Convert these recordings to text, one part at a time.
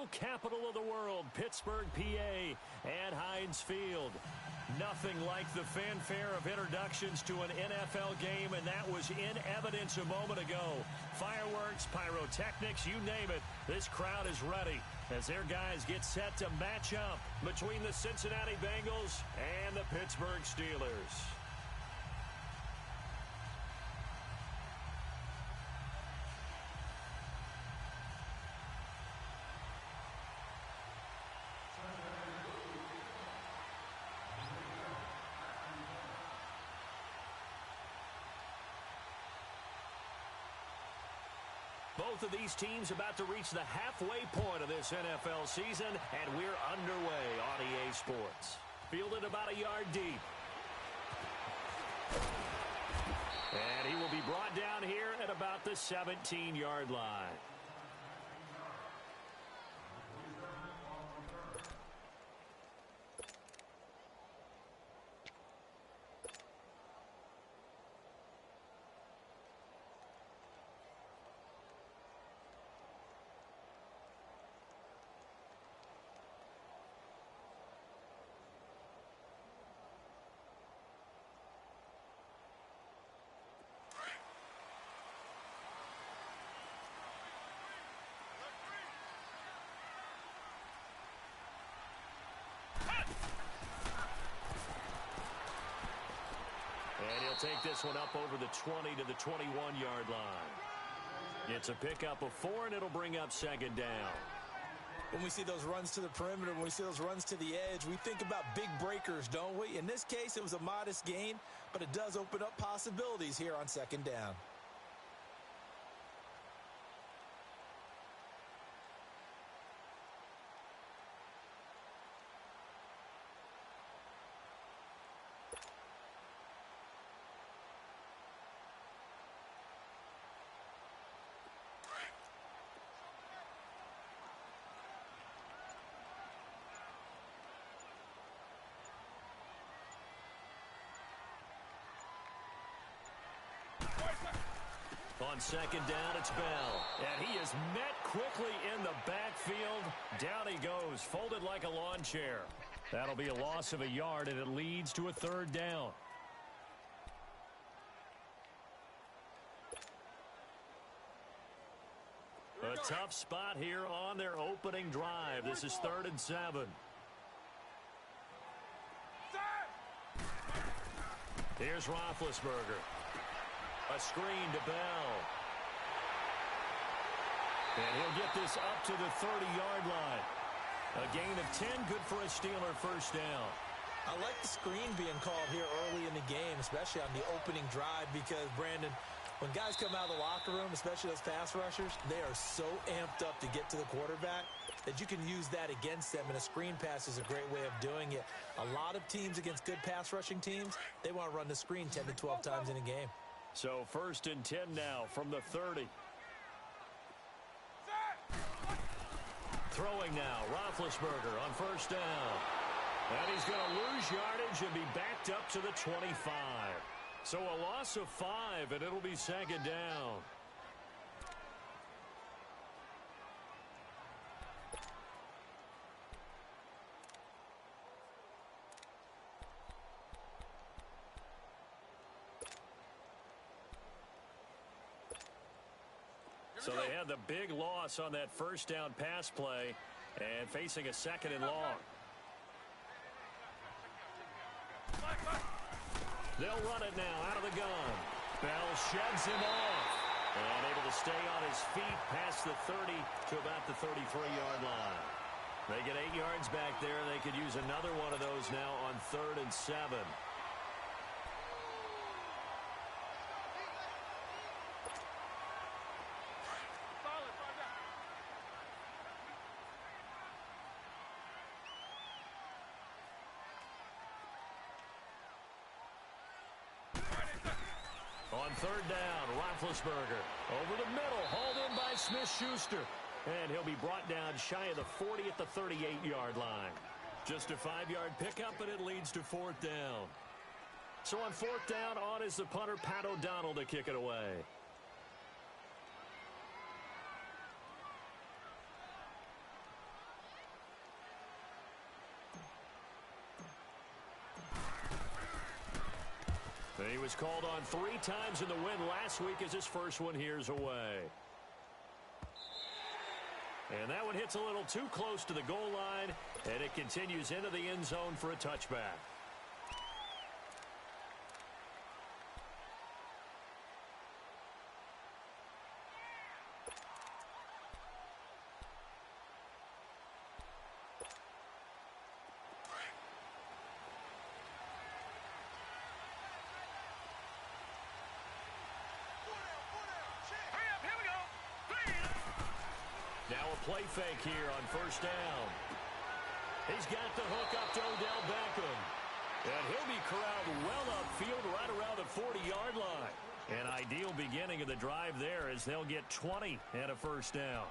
capital of the world, Pittsburgh, PA, at Heinz Field. Nothing like the fanfare of introductions to an NFL game, and that was in evidence a moment ago. Fireworks, pyrotechnics, you name it. This crowd is ready as their guys get set to match up between the Cincinnati Bengals and the Pittsburgh Steelers. Both of these teams about to reach the halfway point of this NFL season, and we're underway on EA Sports. Fielded about a yard deep. And he will be brought down here at about the 17-yard line. And he'll take this one up over the 20 to the 21-yard line. It's a pickup of 4, and it'll bring up second down. When we see those runs to the perimeter, when we see those runs to the edge, we think about big breakers, don't we? In this case, it was a modest gain, but it does open up possibilities here on second down. On second down, it's Bell. And he is met quickly in the backfield. Down he goes, folded like a lawn chair. That'll be a loss of a yard, and it leads to a third down. A tough spot here on their opening drive. This is 3rd and 7. Here's Roethlisberger. A screen to Bell. And he'll get this up to the 30-yard line. A gain of 10, good for a Steeler first down. I like the screen being called here early in the game, especially on the opening drive, because, Brandon, when guys come out of the locker room, especially those pass rushers, they are so amped up to get to the quarterback that you can use that against them, and a screen pass is a great way of doing it. A lot of teams against good pass rushing teams, they want to run the screen 10 to 12 times in a game. So 1st and 10 now from the 30. Throwing now, Roethlisberger on first down. And he's going to lose yardage and be backed up to the 25. So a loss of 5, and it'll be second down. So they had the big loss on that first down pass play and facing a 2nd and long. They'll run it now out of the gun. Bell sheds him off and able to stay on his feet past the 30 to about the 33-yard line. They get 8 yards back there. They could use another one of those now on 3rd and 7. On 3rd down, Roethlisberger over the middle, hauled in by Smith-Schuster. And he'll be brought down shy of the 40 at the 38-yard line. Just a 5-yard pickup, and it leads to 4th down. So on 4th down, on is the punter, Pat O'Donnell, to kick it away. And he was called on 3 times in the win last week as his first one here's away. And that one hits a little too close to the goal line, and it continues into the end zone for a touchback. Now a play fake here on first down. He's got the hook up to Odell Beckham. And he'll be corralled well upfield right around the 40-yard line. An ideal beginning of the drive there as they'll get 20 and a first down.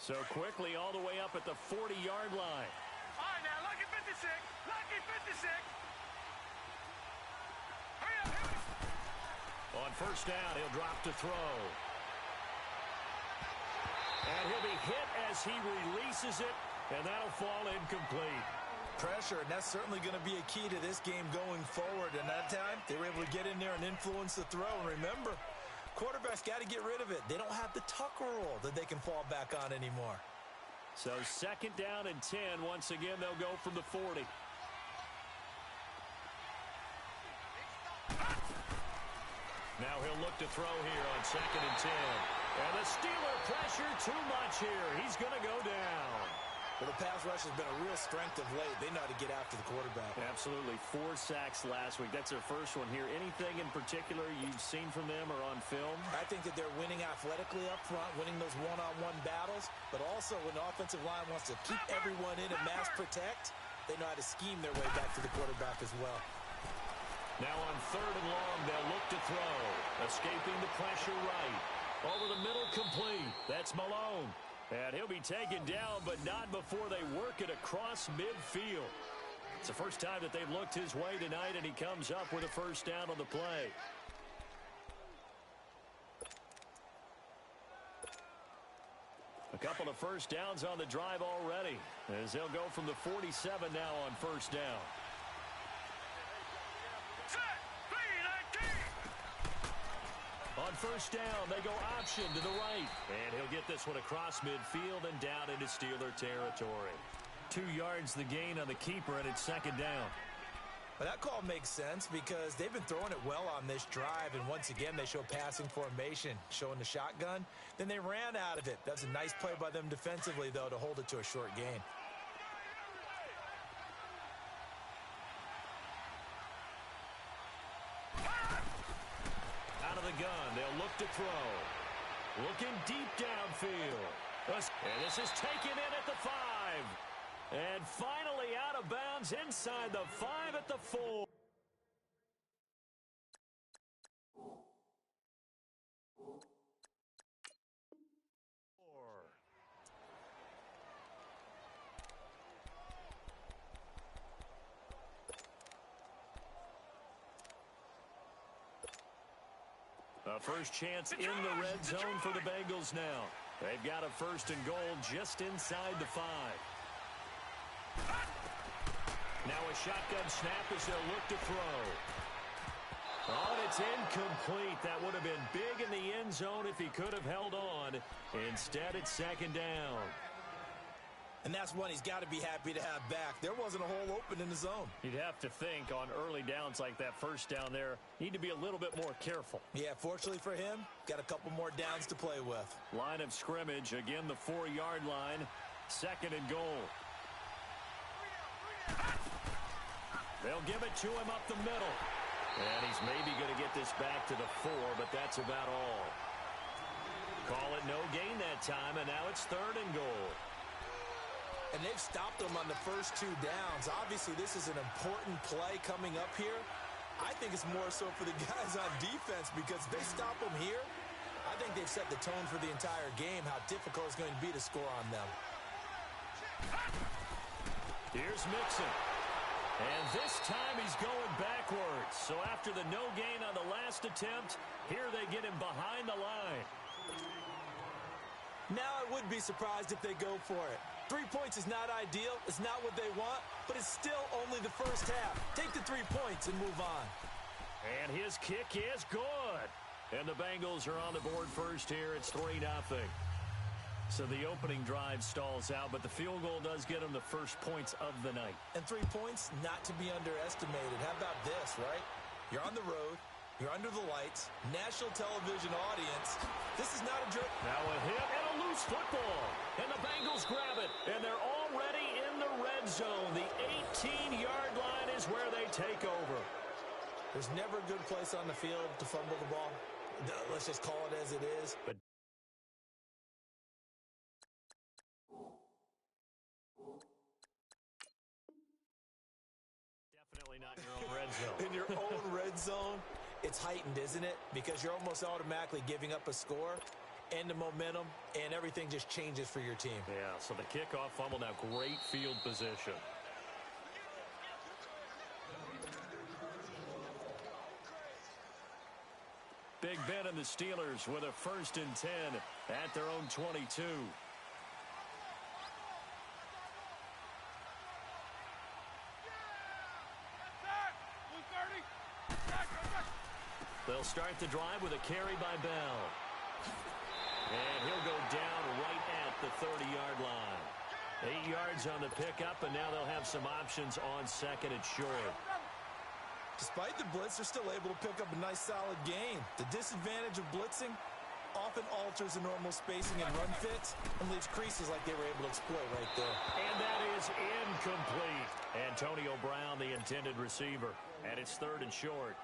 So quickly all the way up at the 40-yard line. All right, now, lucky 56. Lucky 56. Hurry up, hurry up. On first down, he'll drop to throw. And he'll be hit as he releases it, and that'll fall incomplete. Pressure, and that's certainly going to be a key to this game going forward. And that time, they were able to get in there and influence the throw. And remember, quarterbacks got to get rid of it. They don't have the tuck rule that they can fall back on anymore. So second down and 10. Once again, they'll go from the 40. Now he'll look to throw here on second and 10. And the Steeler pressure too much here. He's going to go down. Well, the pass rush has been a real strength of late. They know how to get after the quarterback. Absolutely. 4 sacks last week. That's their first one here. Anything in particular you've seen from them or on film? I think that they're winning athletically up front, winning those one-on-one battles, but also when the offensive line wants to keep everyone in and mass protect, they know how to scheme their way back to the quarterback as well. Now on third and long, they'll look to throw. Escaping the pressure right. Over the middle, complete. That's Malone. And he'll be taken down, but not before they work it across midfield. It's the first time that they've looked his way tonight, and he comes up with a first down on the play. A couple of first downs on the drive already, as they'll go from the 47 now on first down. On first down, they go option to the right. And he'll get this one across midfield and down into Steeler territory. 2 yards the gain on the keeper, and it's second down. Well, that call makes sense because they've been throwing it well on this drive, and once again, they show passing formation, showing the shotgun. Then they ran out of it. That's a nice play by them defensively, though, to hold it to a short gain. Out of the gun, they'll look to throw. Looking deep downfield. And this is taken in at the 5. And finally out of bounds inside the 5 at the 4. A first chance in the red zone for the Bengals now. They've got a first and goal just inside the 5. Now a shotgun snap as they'll look to throw. Oh, and it's incomplete. That would have been big in the end zone if he could have held on. Instead, it's second down. And that's one he's got to be happy to have back. There wasn't a hole open in the zone. You'd have to think on early downs like that first down there, need to be a little bit more careful. Yeah, fortunately for him, got a couple more downs to play with. Line of scrimmage, again the 4-yard line, second and goal. They'll give it to him up the middle. And he's maybe going to get this back to the 4, but that's about all. Call it no gain that time, and now it's third and goal. And they've stopped them on the first 2 downs. Obviously, this is an important play coming up here. I think it's more so for the guys on defense because if they stop them here, I think they've set the tone for the entire game, how difficult it's going to be to score on them. Here's Mixon. And this time he's going backwards. So after the no gain on the last attempt, here they get him behind the line. Now I would be surprised if they go for it. 3 points is not ideal. It's not what they want, but it's still only the first half. Take the 3 points and move on. And his kick is good. And the Bengals are on the board first here. It's 3-0. So the opening drive stalls out, but the field goal does get them the first points of the night. And 3 points, not to be underestimated. How about this, right? You're on the road. You're under the lights. National television audience. This is not a joke. Now a hit and a loose football. And the Bengals grab it. And they're already in the red zone. The 18-yard line is where they take over. There's never a good place on the field to fumble the ball. Let's just call it as it is. But definitely not in your own red zone. In your own red zone, it's heightened, isn't it? Because you're almost automatically giving up a score and the momentum, and everything just changes for your team. Yeah, so the kickoff fumble, now great field position. Big Ben and the Steelers with a 1st and 10 at their own 22. They'll start the drive with a carry by Bell. And he'll go down right at the 30-yard line. 8 yards on the pickup, and now they'll have some options on 2nd and short. Despite the blitz, they're still able to pick up a nice, solid gain. The disadvantage of blitzing often alters the normal spacing and run fits and leaves creases like they were able to exploit right there. And that is incomplete. Antonio Brown, the intended receiver. And it's 3rd and short.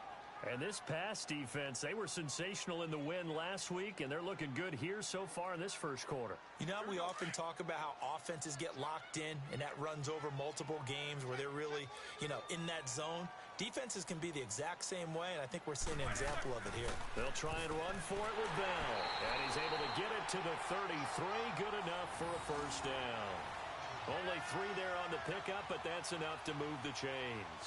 And this pass defense, they were sensational in the win last week, and they're looking good here so far in this first quarter. You know, we often talk about how offenses get locked in, and that runs over multiple games where they're really, in that zone. Defenses can be the exact same way, and I think we're seeing an example of it here. They'll try and run for it with Bell. And he's able to get it to the 33. Good enough for a 1st down. Only 3 there on the pickup, but that's enough to move the chains.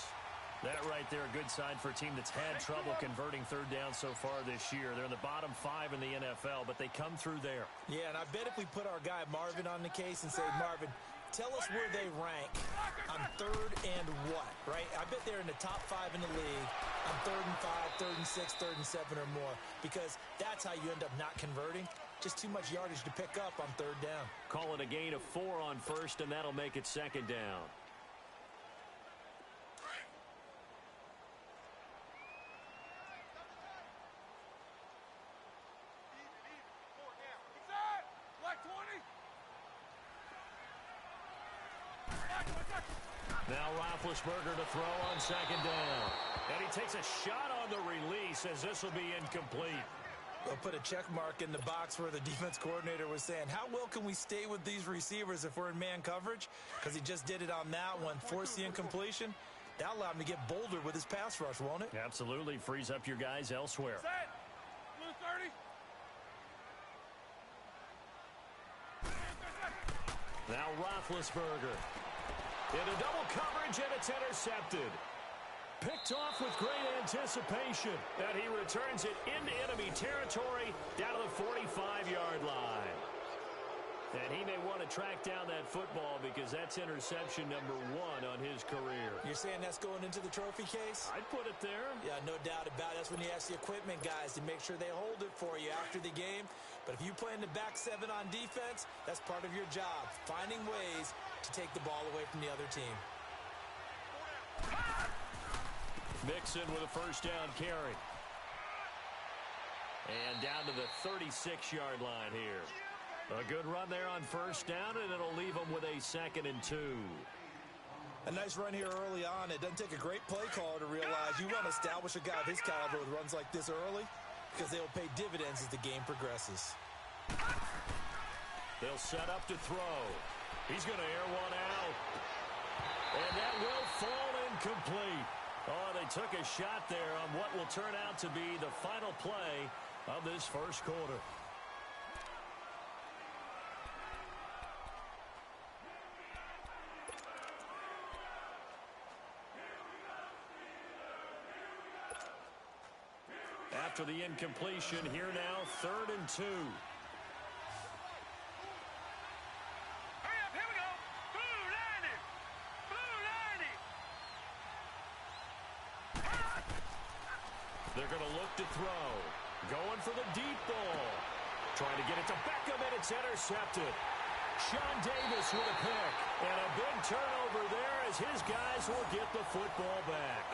That right there, a good sign for a team that's had trouble converting 3rd down so far this year. They're in the bottom 5 in the NFL, but they come through there. Yeah, and I bet if we put our guy Marvin on the case and say, Marvin, tell us where they rank on 3rd and what, right? I bet they're in the top 5 in the league on 3rd and 5, 3rd and 6, 3rd and 7 or more, because that's how you end up not converting. Just too much yardage to pick up on 3rd down. Call it a gain of 4 on 1st, and that'll make it 2nd down. Now Roethlisberger to throw on 2nd down. And he takes a shot on the release as this will be incomplete. They'll put a check mark in the box where the defense coordinator was saying, how well can we stay with these receivers if we're in man coverage? Because he just did it on that one, forced the incompletion. That'll allow him to get bolder with his pass rush, won't it? Absolutely. Frees up your guys elsewhere. Set. Blue 30. Now Roethlisberger. Into double coverage, and it's intercepted. Picked off with great anticipation. And he returns it into enemy territory down to the 45-yard line. And he may want to track down that football because that's interception number 1 on his career. You're saying that's going into the trophy case? I'd put it there. Yeah, no doubt about it. That's when you ask the equipment guys to make sure they hold it for you after the game. But if you play in the back 7 on defense, that's part of your job, finding ways to take the ball away from the other team. Mixon with a 1st down carry. And down to the 36-yard line here. A good run there on 1st down, and it'll leave them with a 2nd and 2. A nice run here early on. It doesn't take a great play caller to realize you want to establish a guy of his caliber with runs like this early because they will pay dividends as the game progresses. They'll set up to throw. He's going to air one out. And that will fall incomplete. Oh, they took a shot there on what will turn out to be the final play of this first quarter. After the incompletion, here now, 3rd and 2. Hurry up, here we go. They're going to look to throw. Going for the deep ball. Trying to get it to Beckham, and it's intercepted. Sean Davis with a pick. And a big turnover there as his guys will get the football back.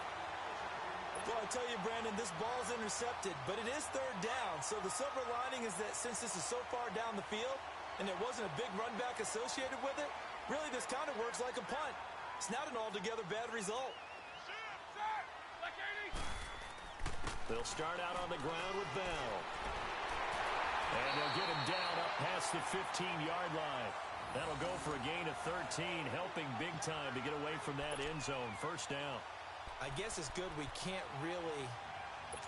Well, I tell you, Brandon, this ball's intercepted, but it is third down. So the silver lining is that since this is so far down the field and there wasn't a big run back associated with it, really this kind of works like a punt. It's not an altogether bad result. They'll start out on the ground with Bell. And they'll get him down up past the 15-yard line. That'll go for a gain of 13, helping big time to get away from that end zone. First down. I guess it's good we can't really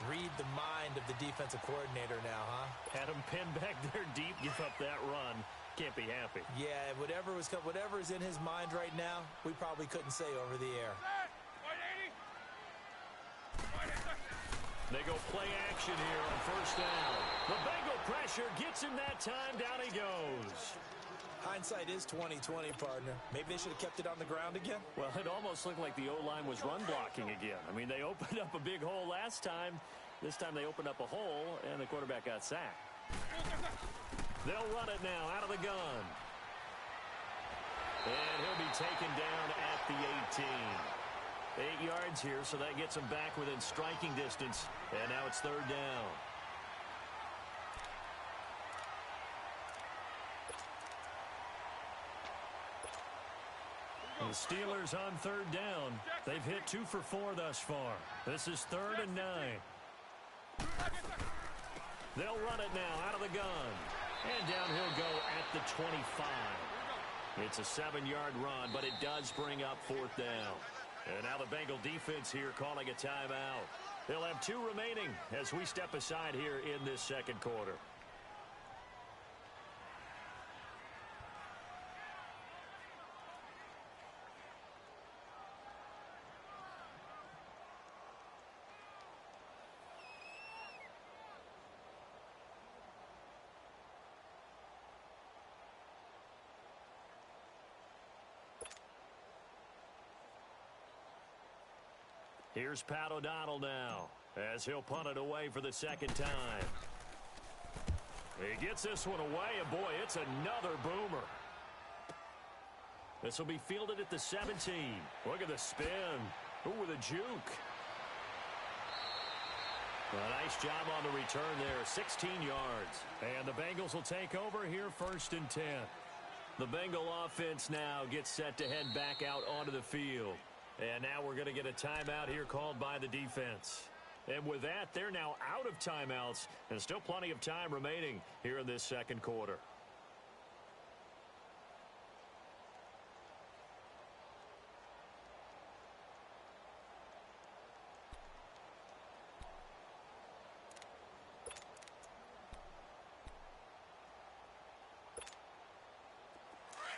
read the mind of the defensive coordinator now, huh? Had him pinned back there deep, give up that run. Can't be happy. Yeah, whatever is in his mind right now, we probably couldn't say over the air. They go play action here on first down. The Bengal pressure gets him that time. Down he goes. Hindsight is 20/20, partner. Maybe they should have kept it on the ground again. Well, it almost looked like the O-line was run blocking again. I mean, they opened up a big hole last time. This time they opened up a hole, and the quarterback got sacked. They'll run it now out of the gun. And he'll be taken down at the 18. 8 yards here, so that gets him back within striking distance. And now it's third down. The Steelers on third down. They've hit 2 for 4 thus far. This is 3rd and 9. They'll run it now out of the gun. And down he'll go at the 25. It's a 7-yard run, but it does bring up 4th down. And now the Bengal defense here calling a timeout. They'll have 2 remaining as we step aside here in this second quarter. Here's Pat O'Donnell now as he'll punt it away for the second time. He gets this one away, and boy, it's another boomer. This will be fielded at the 17. Look at the spin. Ooh, with a juke. A nice job on the return there, 16 yards. And the Bengals will take over here 1st and 10. The Bengal offense now gets set to head back out onto the field. And now we're going to get a timeout here called by the defense. And with that, they're now out of timeouts, and still plenty of time remaining here in this second quarter.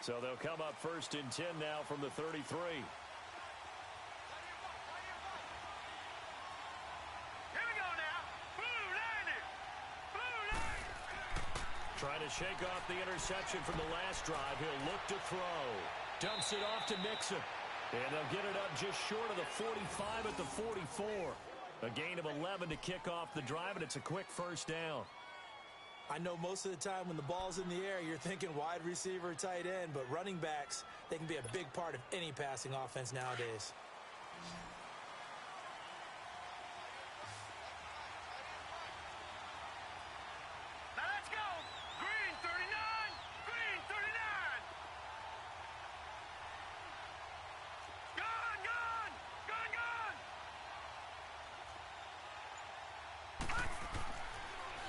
So they'll come up 1st and 10 now from the 33. Trying to shake off the interception from the last drive. He'll look to throw. Dumps it off to Mixon. And they'll get it up just short of the 45 at the 44. A gain of 11 to kick off the drive, and it's a quick first down. I know most of the time when the ball's in the air, you're thinking wide receiver, tight end, but running backs, they can be a big part of any passing offense nowadays.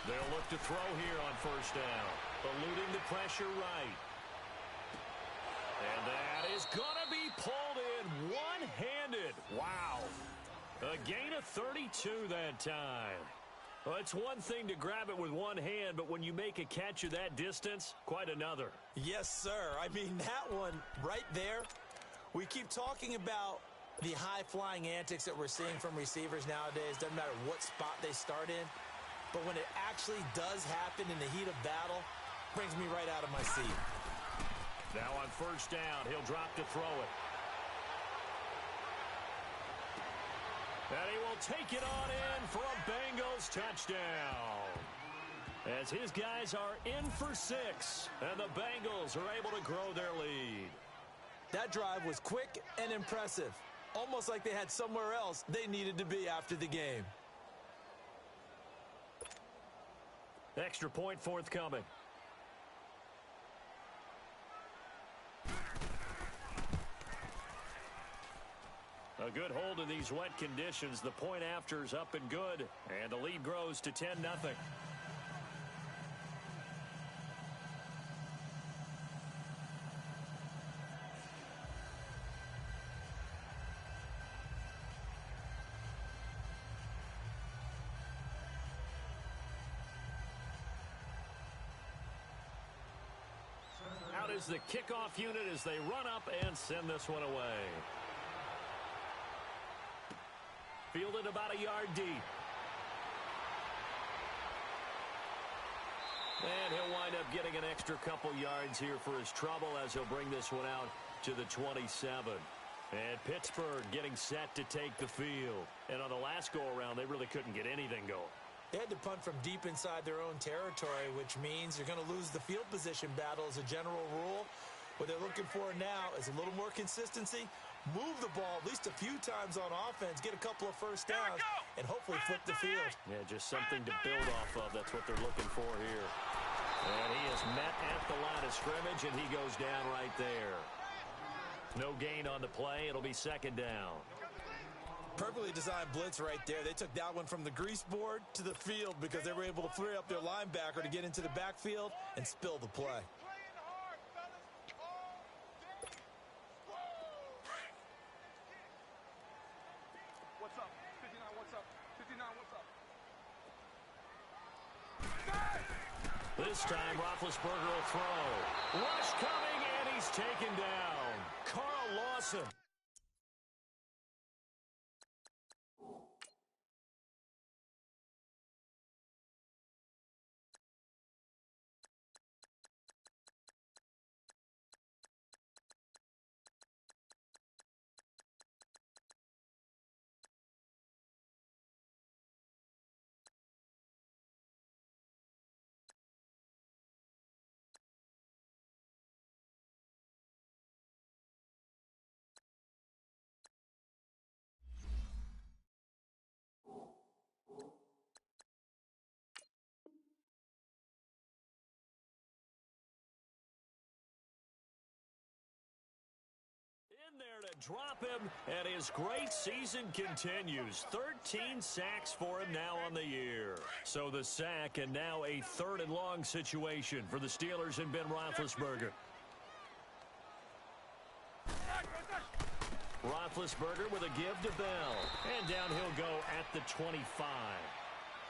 They'll look to throw here on first down. Eluding the pressure right. And that is going to be pulled in one-handed. Wow. A gain of 32 that time. Well, it's one thing to grab it with one hand, but when you make a catch of that distance, quite another. Yes, sir. I mean, that one right there, we keep talking about the high-flying antics that we're seeing from receivers nowadays. Doesn't matter what spot they start in. But when it actually does happen in the heat of battle, brings me right out of my seat. Now on first down, he'll drop to throw it. And he will take it on in for a Bengals touchdown. As his guys are in for 6, and the Bengals are able to grow their lead. That drive was quick and impressive. Almost like they had somewhere else they needed to be after the game. Extra point forthcoming. A good hold in these wet conditions. The point after is up and good, and the lead grows to 10-0. Out is the kickoff unit as they run up and send this one away. Fielded about a yard deep. And he'll wind up getting an extra couple yards here for his trouble as he'll bring this one out to the 27. And Pittsburgh getting set to take the field. And on the last go-around, they really couldn't get anything going. They had to punt from deep inside their own territory, which means you're going to lose the field position battle as a general rule. What they're looking for now is a little more consistency, move the ball at least a few times on offense, get a couple of first downs, and hopefully flip the field. Yeah, just something to build off of. That's what they're looking for here. And he is met at the line of scrimmage, and he goes down right there. No gain on the play. It'll be second down. Perfectly designed blitz right there. They took that one from the grease board to the field because they were able to free up their linebacker to get into the backfield and spill the play. What's up? 59, what's up? 59, what's up? This time, Roethlisberger will throw. Rush coming, and he's taken down. Carl Lawson. In there to drop him, and his great season continues. 13 sacks for him now on the year. So the sack, and now a 3rd and long situation for the Steelers and Ben Roethlisberger. Roethlisberger with a give to Bell. And down he'll go at the 25.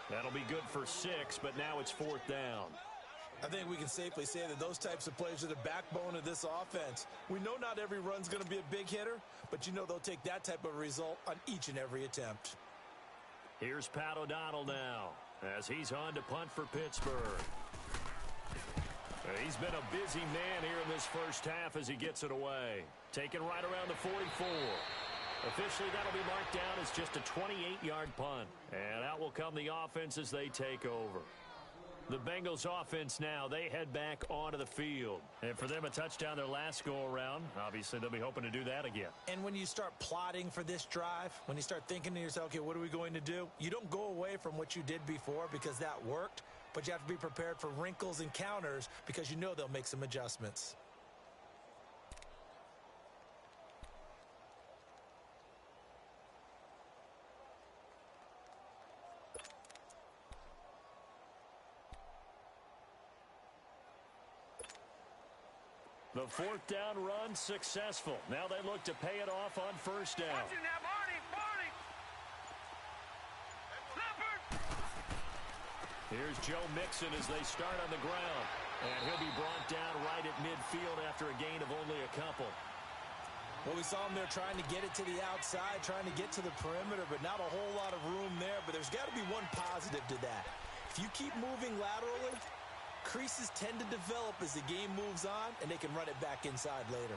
That'll be good for 6, but now it's 4th down. I think we can safely say that those types of plays are the backbone of this offense. We know not every run's going to be a big hitter, but you know they'll take that type of result on each and every attempt. Here's Pat O'Donnell now as he's on to punt for Pittsburgh. He's been a busy man here in this first half as he gets it away. Taken right around the 44. Officially, that'll be marked down as just a 28-yard punt. And out will come the offense as they take over. The Bengals offense now, they head back onto the field. And for them, a touchdown their last go-around. Obviously, they'll be hoping to do that again. And when you start plotting for this drive, when you start thinking to yourself, okay, what are we going to do? You don't go away from what you did before because that worked, but you have to be prepared for wrinkles and counters because you know they'll make some adjustments. The 4th down run successful. Now they look to pay it off on 1st down. Here's Joe Mixon as they start on the ground. And he'll be brought down right at midfield after a gain of only a couple. Well, we saw him there trying to get it to the outside, trying to get to the perimeter, but not a whole lot of room there. But there's got to be one positive to that. If you keep moving laterally, creases tend to develop as the game moves on, and they can run it back inside later.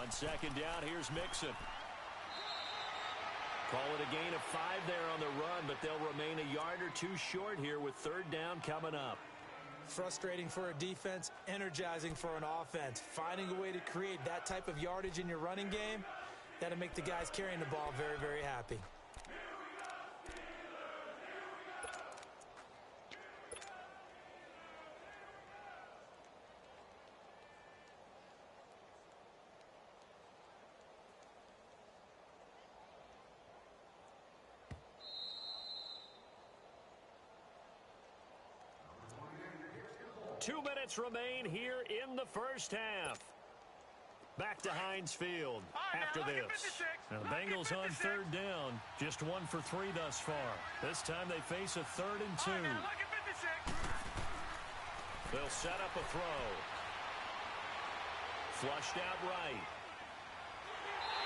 On second down, here's Mixon. Call it a gain of 5 there on the run, but they'll remain a yard or two short here with third down coming up. Frustrating for a defense, energizing for an offense. Finding a way to create that type of yardage in your running game, that'll make the guys carrying the ball very, very happy. Two minutes remain here in the first half. Back to Heinz Field after this. Now, the Bengals on third down. Just 1 for 3 thus far. This time they face a 3rd and 2. They'll set up a throw. Flushed out right.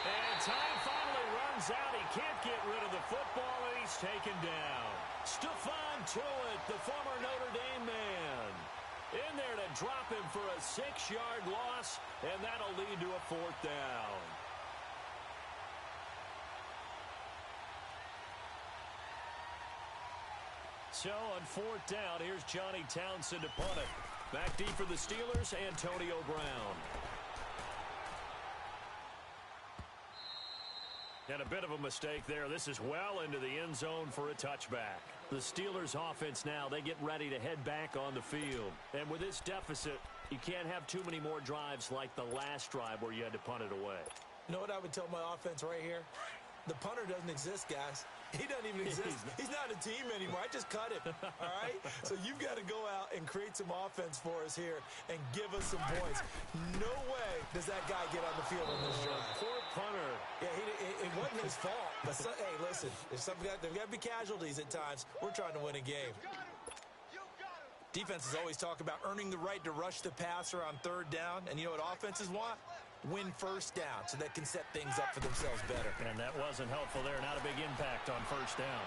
And time finally runs out. He can't get rid of the football, and he's taken down. Stephon Tuitt, the former Notre Dame man, in there to drop him for a 6-yard loss, and that'll lead to a 4th down. So on 4th down, here's Johnny Townsend to punt it. Back deep for the Steelers, Antonio Brown. And a bit of a mistake there. This is well into the end zone for a touchback. The Steelers offense now, they get ready to head back on the field. And with this deficit, you can't have too many more drives like the last drive where you had to punt it away. You know what I would tell my offense right here? The punter doesn't exist, guys. He doesn't even exist. He's not a team anymore. I just cut him, all right? So you've got to go out and create some offense for us here and give us some points. No way does that guy get on the field on this drive. Poor punter. Yeah, it wasn't his fault. But, hey, listen, there's got to be casualties at times. We're trying to win a game. Defenses always talk about earning the right to rush the passer on third down. And you know what offenses want? Win first down so they can set things up for themselves better. And that wasn't helpful there. Not a big impact on first down.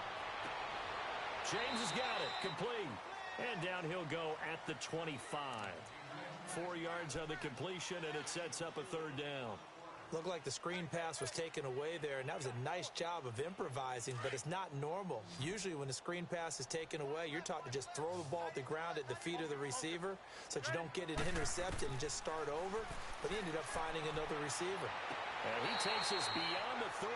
James has got it. Complete. And down he'll go at the 25. 4 yards on the completion, and it sets up a 3rd down. Looked like the screen pass was taken away there, and that was a nice job of improvising, but it's not normal. Usually when the screen pass is taken away, you're taught to just throw the ball at the ground at the feet of the receiver so that you don't get it intercepted and just start over, but he ended up finding another receiver. And he takes us beyond the 35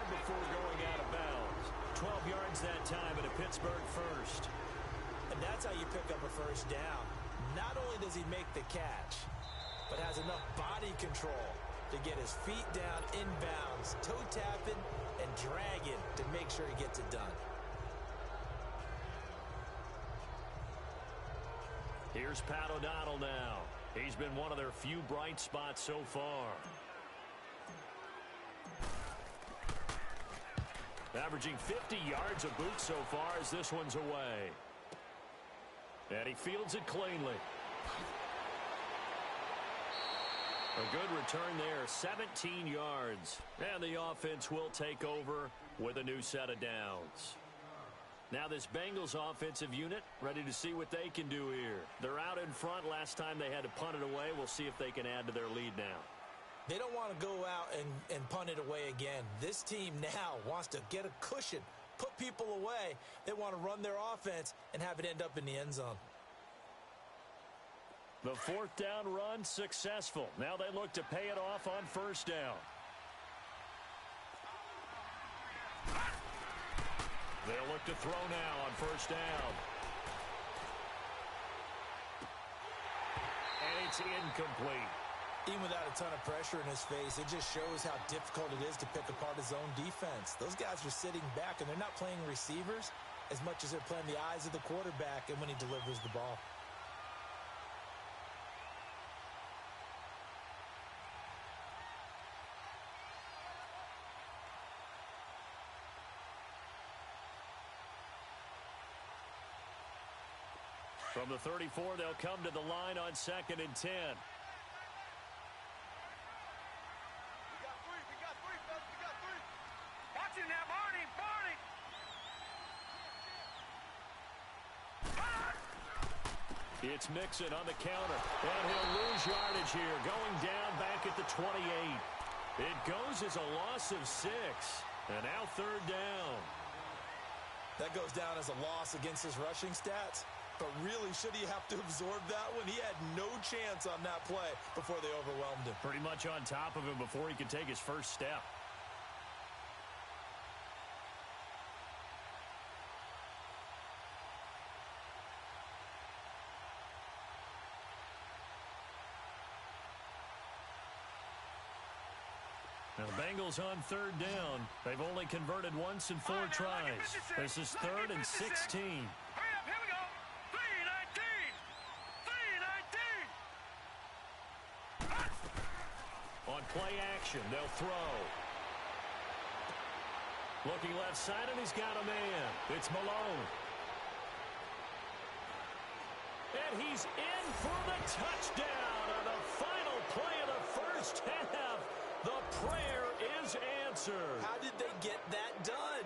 before going out of bounds. 12 yards that time at a Pittsburgh first. And that's how you pick up a first down. Not only does he make the catch, but has enough body control to get his feet down inbounds, toe tapping and dragging to make sure he gets it done. Here's Pat O'Donnell now. He's been one of their few bright spots so far. Averaging 50 yards a boot so far as this one's away. And he fields it cleanly. A good return there, 17 yards. And the offense will take over with a new set of downs. Now this Bengals offensive unit ready to see what they can do here. They're out in front. Last time they had to punt it away. We'll see if they can add to their lead now. They don't want to go out and punt it away again. This team now wants to get a cushion, put people away. They want to run their offense and have it end up in the end zone. The 4th down run successful. Now they look to pay it off on first down. They'll look to throw now on first down. And it's incomplete. Even without a ton of pressure in his face, it just shows how difficult it is to pick apart his own defense. Those guys are sitting back, and they're not playing receivers as much as they're playing the eyes of the quarterback and when he delivers the ball. From the 34, they'll come to the line on 2nd and 10. It's Mixon on the counter, and he'll lose yardage here, going down back at the 28. It goes as a loss of 6. And now third down. That goes down as a loss against his rushing stats. But really, should he have to absorb that one? He had no chance on that play before they overwhelmed him. Pretty much on top of him before he could take his first step. Now the Bengals on third down. They've only converted once in 4 tries. This is 3rd and 16. Hurry up, here we go. 3-19. 3-19. On play action, they'll throw. Looking left side, and he's got a man. It's Malone. And he's in for the touchdown on the final play of the first half. The prayer is answered. How did they get that done?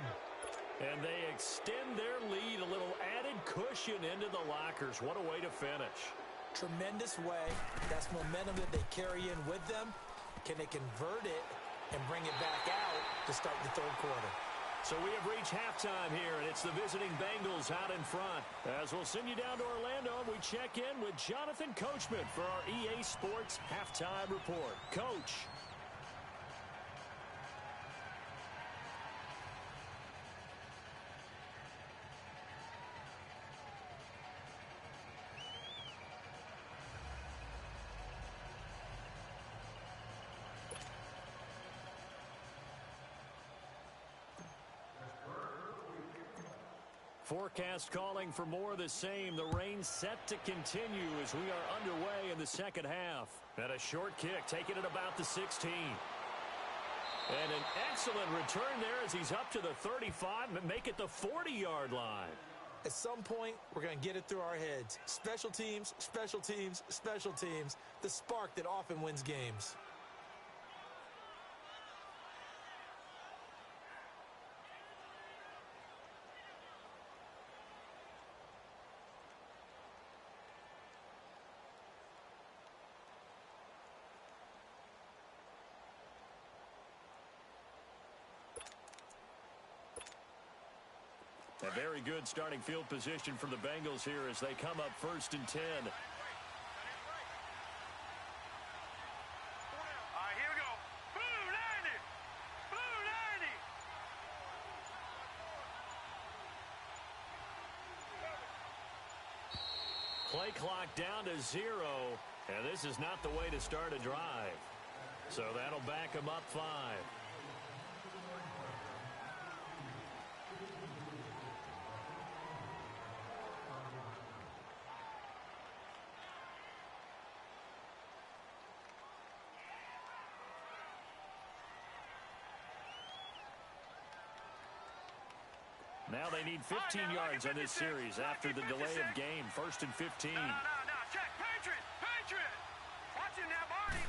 And they extend their lead, a little added cushion into the lockers. What a way to finish. Tremendous way. That's momentum that they carry in with them. Can they convert it and bring it back out to start the third quarter? So we have reached halftime here, and it's the visiting Bengals out in front. As we'll send you down to Orlando, we check in with Jonathan Coachman for our EA Sports Halftime Report. Coach. Forecast calling for more of the same. The rain set to continue as we are underway in the second half. And a short kick taken at about the 16. And an excellent return there as he's up to the 35 and make it the 40-yard line. At some point, we're going to get it through our heads. Special teams, special teams, special teams. The spark that often wins games. A very good starting field position for the Bengals here as they come up 1st and 10. All right, here we go. Blue 90. Blue 90. Play clock down to 0, and this is not the way to start a drive. So that'll back them up 5. Now they need 15 yards on this series after the delay of game. 1st and 15. No. Check. Patriot. Watch him now, Barney.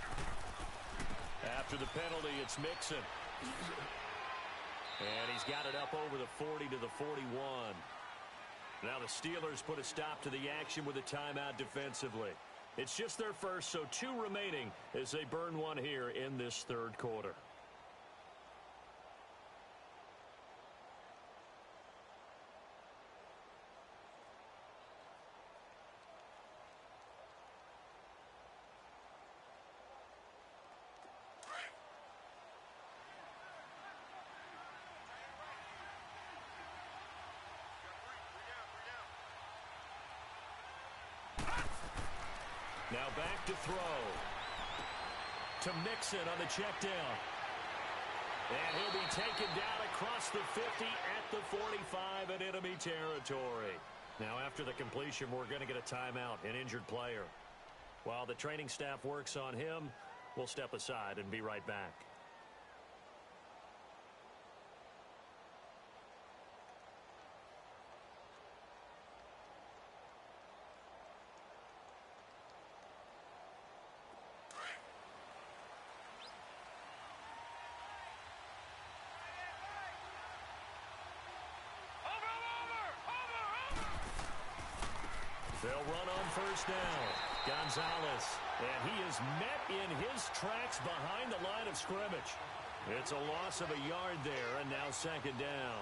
After the penalty, it's Mixon. And he's got it up over the 40 to the 41. Now the Steelers put a stop to the action with a timeout defensively. It's just their first, so 2 remaining as they burn one here in this third quarter. Now back to throw. To Mixon on the check down. And he'll be taken down across the 50 at the 45 in enemy territory. Now after the completion, we're going to get a timeout, an injured player. While the training staff works on him, we'll step aside and be right back. They'll run on first down. Gonzalez, and he is met in his tracks behind the line of scrimmage. It's a loss of a yard there, and now second down.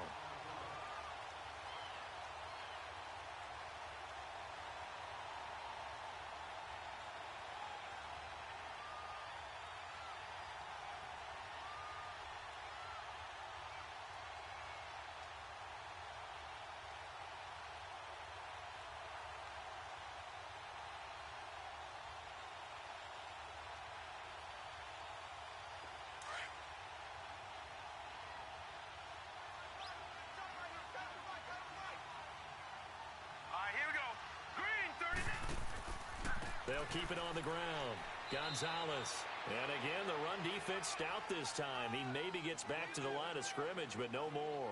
They'll keep it on the ground. Gonzalez. And again, the run defense stout this time. He maybe gets back to the line of scrimmage, but no more.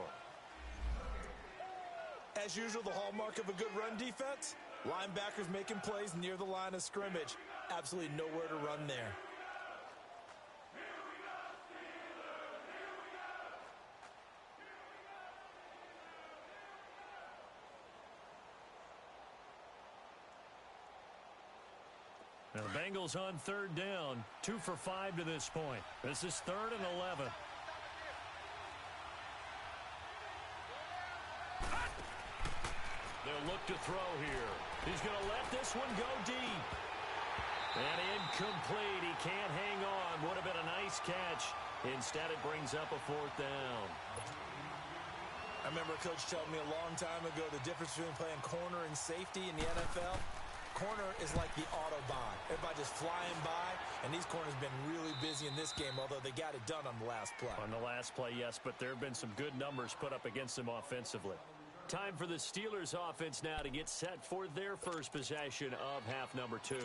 As usual, the hallmark of a good run defense, linebackers making plays near the line of scrimmage. Absolutely nowhere to run there. Now the Bengals on third down, 2 for 5 to this point. This is 3rd and 11. They'll look to throw here. He's going to let this one go deep. And incomplete. He can't hang on. Would have been a nice catch. Instead, it brings up a 4th down. I remember a coach telling me a long time ago the difference between playing corner and safety in the NFL. Corner is like the Autobahn. Everybody just flying by, and these corners have been really busy in this game, although they got it done on the last play. On the last play, yes, but there have been some good numbers put up against them offensively. Time for the Steelers offense now to get set for their first possession of half number 2.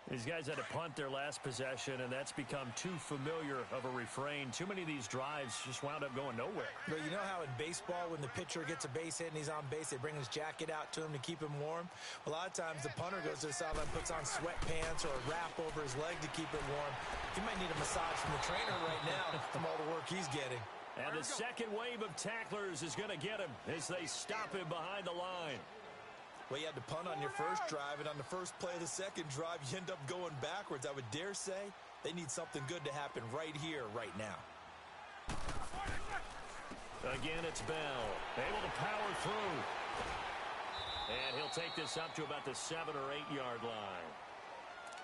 These guys had to punt their last possession, and that's become too familiar of a refrain. Too many of these drives just wound up going nowhere. But you know how in baseball, when the pitcher gets a base hit and he's on base, they bring his jacket out to him to keep him warm? A lot of times the punter goes to the sideline, puts on sweatpants or a wrap over his leg to keep it warm. He might need a massage from the trainer right now from all the work he's getting. And the second wave of tacklers is going to get him as they stop him behind the line. Well, you had to punt on your first drive, and on the first play of the second drive, you end up going backwards. I would dare say they need something good to happen right here, right now. Again, it's Bell. Able to power through. And he'll take this up to about the 7 or 8 yard line.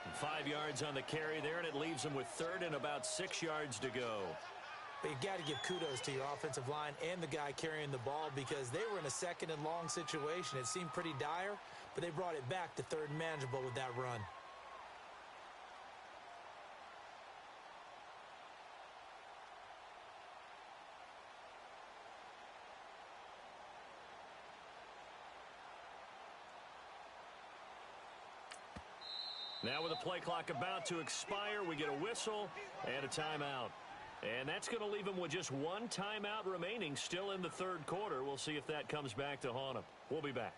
And 5 yards on the carry there, and it leaves him with 3rd and about 6 yards to go. But you got to give kudos to your offensive line and the guy carrying the ball because they were in a 2nd and long situation. It seemed pretty dire, but they brought it back to 3rd and manageable with that run. Now with the play clock about to expire, we get a whistle and a timeout. And that's going to leave him with just 1 timeout remaining still in the 3rd quarter. We'll see if that comes back to haunt him. We'll be back.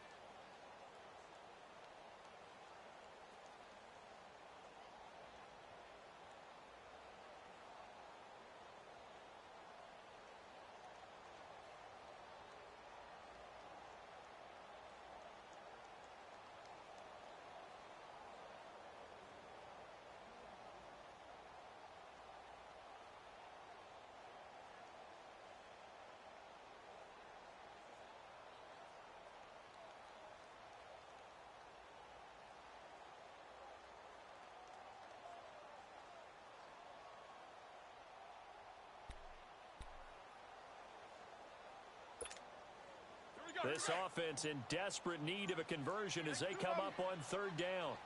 This offense in desperate need of a conversion as they come up on 3rd down.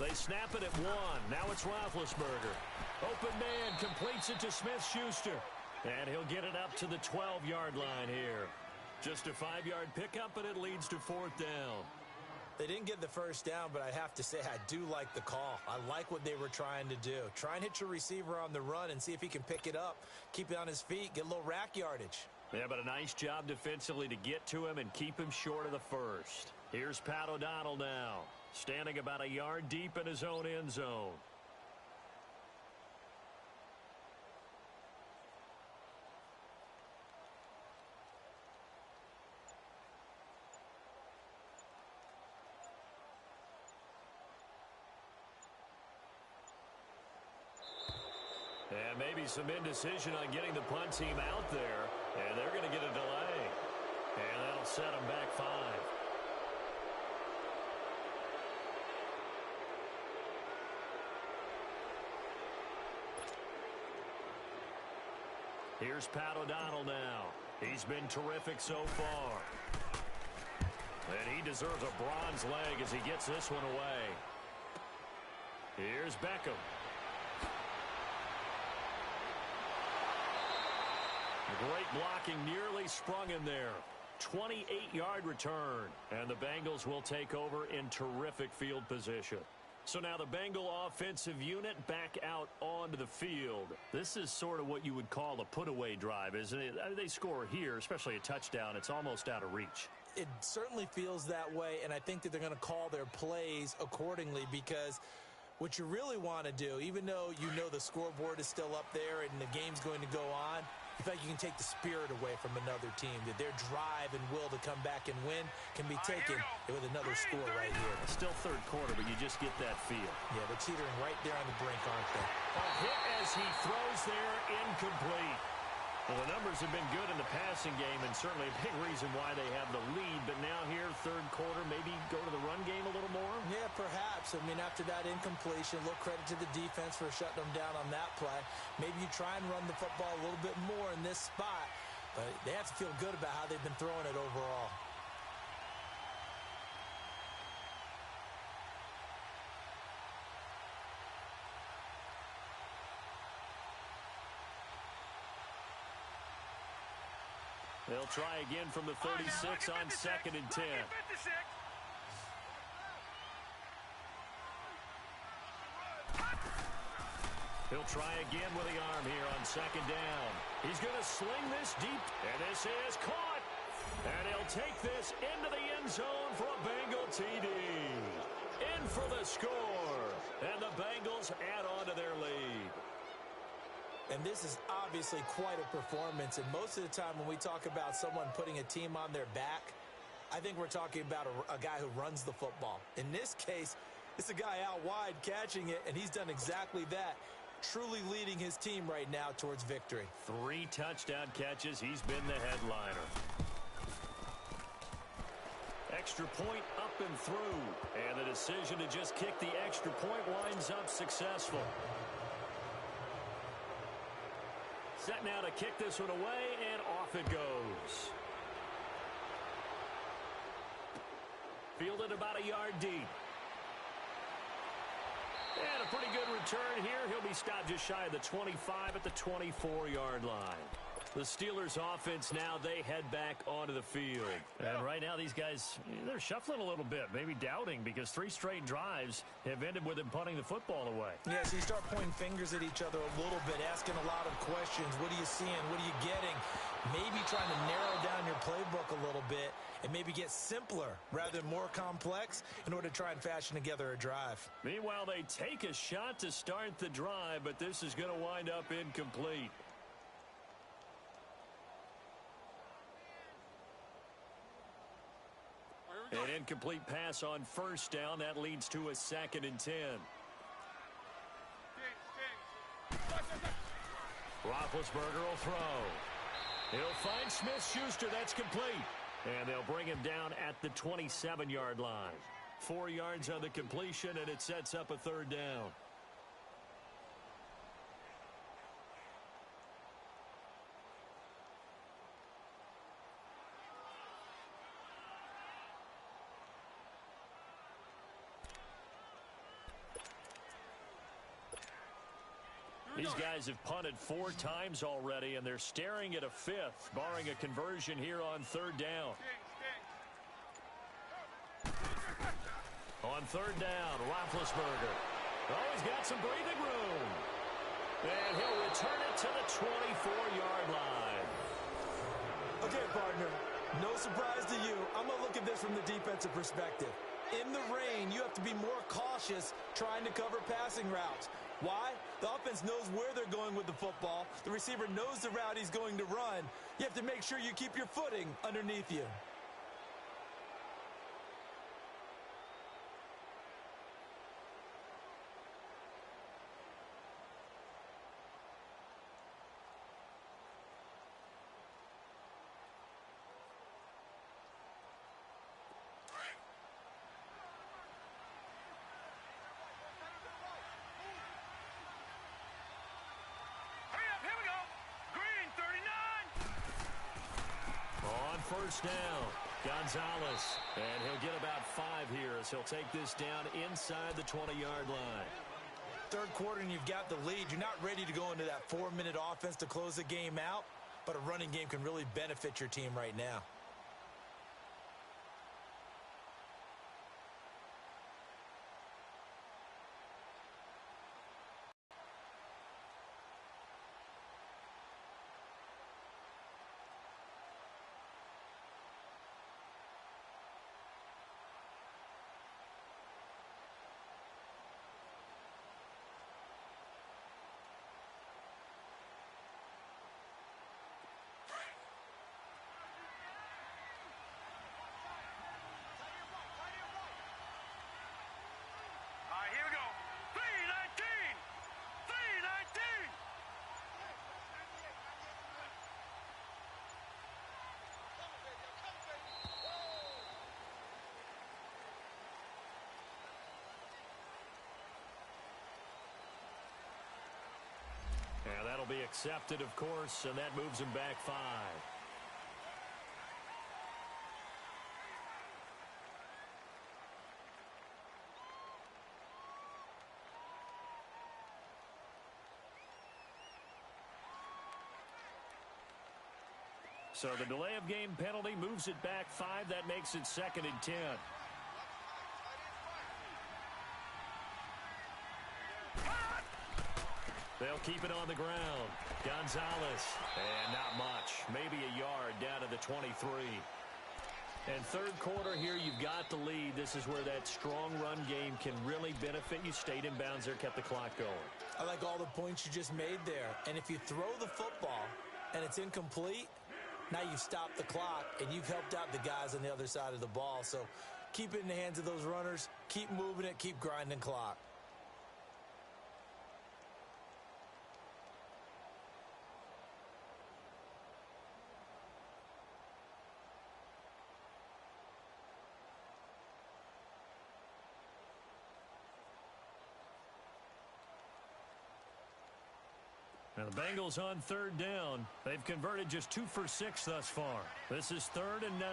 They snap it at 1. Now it's Roethlisberger. Open man completes it to Smith-Schuster. And he'll get it up to the 12-yard line here. Just a 5-yard pickup, and it leads to 4th down. They didn't get the first down, but I have to say I do like the call. I like what they were trying to do. Try and hit your receiver on the run and see if he can pick it up, keep it on his feet, get a little rack yardage. Yeah, but a nice job defensively to get to him and keep him short of the first. Here's Pat O'Donnell now, standing about a yard deep in his own end zone. And maybe some indecision on getting the punt team out there. And they're going to get a delay. And that'll set them back 5. Here's Pat O'Donnell now. He's been terrific so far. And he deserves a bronze leg as he gets this one away. Here's Beckham. Great blocking, nearly sprung him there. 28-yard return. And the Bengals will take over in terrific field position. So now the Bengal offensive unit back out onto the field. This is sort of what you would call a put-away drive, isn't it? They score here, especially a touchdown. It's almost out of reach. It certainly feels that way, and I think that they're going to call their plays accordingly, because what you really want to do, even though you know the scoreboard is still up there and the game's going to go on, in fact, you can take the spirit away from another team, that their drive and will to come back and win can be taken with another score right here. Still third quarter, but you just get that feel. Yeah, they're teetering right there on the brink, aren't they? A hit as he throws there, incomplete. Well, the numbers have been good in the passing game, and certainly a big reason why they have the lead. But now here, third quarter, maybe go to the run game a little more? Yeah, perhaps. I mean, after that incompletion, a little credit to the defense for shutting them down on that play. Maybe you try and run the football a little bit more in this spot. But they have to feel good about how they've been throwing it overall. They'll try again from the 36 on 2nd and 10. He'll try again with the arm here on 2nd down. He's going to sling this deep, and this is caught. And he'll take this into the end zone for a Bengal TD. In for the score. And the Bengals add on to their lead. And this is obviously quite a performance. And most of the time when we talk about someone putting a team on their back, I think we're talking about a guy who runs the football. In this case, it's a guy out wide catching it, and he's done exactly that, truly leading his team right now towards victory. 3 touchdown catches. He's been the headliner. Extra point up and through. And the decision to just kick the extra point winds up successful. Set now to kick this one away, and off it goes. Fielded about a yard deep. And a pretty good return here. He'll be stopped just shy of the 25 at the 24-yard line. The Steelers offense now, they head back onto the field. And right now these guys, they're shuffling a little bit, maybe doubting, because 3 straight drives have ended with them punting the football away. Yeah, so you start pointing fingers at each other a little bit, asking a lot of questions. What are you seeing? What are you getting? Maybe trying to narrow down your playbook a little bit and maybe get simpler rather than more complex in order to try and fashion together a drive. Meanwhile, they take a shot to start the drive, but this is going to wind up incomplete. An incomplete pass on 1st down. That leads to a 2nd and 10. Roethlisberger will throw. He'll find Smith-Schuster. That's complete. And they'll bring him down at the 27-yard line. 4 yards on the completion, and it sets up a 3rd down. These guys have punted 4 times already, and they're staring at a 5th, barring a conversion here on 3rd down. On 3rd down, Roethlisberger. Oh, he's got some breathing room. And he'll return it to the 24-yard line. Okay, partner, no surprise to you. I'm going to look at this from the defensive perspective. In the rain, you have to be more cautious trying to cover passing routes. Why? The offense knows where they're going with the football. The receiver knows the route he's going to run. You have to make sure you keep your footing underneath you. first down. Gonzalez, and he'll get about 5 here as he'll take this down inside the 20-yard line. Third quarter and you've got the lead. You're not ready to go into that 4-minute offense to close the game out, but a running game can really benefit your team right now. Here we go. 319! 319! And that'll be accepted, of course, and that moves him back 5. So the delay of game penalty moves it back 5. That makes it 2nd and 10. They'll keep it on the ground. Gonzalez. And not much. Maybe a yard down to the 23. And third quarter here, you've got the lead. This is where that strong run game can really benefit you. Stayed in bounds there, kept the clock going. I like all the points you just made there. And if you throw the football and it's incomplete, now you've stopped the clock and you've helped out the guys on the other side of the ball. So keep it in the hands of those runners. Keep moving it. Keep grinding clock. Now the Bengals on third down. They've converted just 2 for 6 thus far. This is 3rd and 9.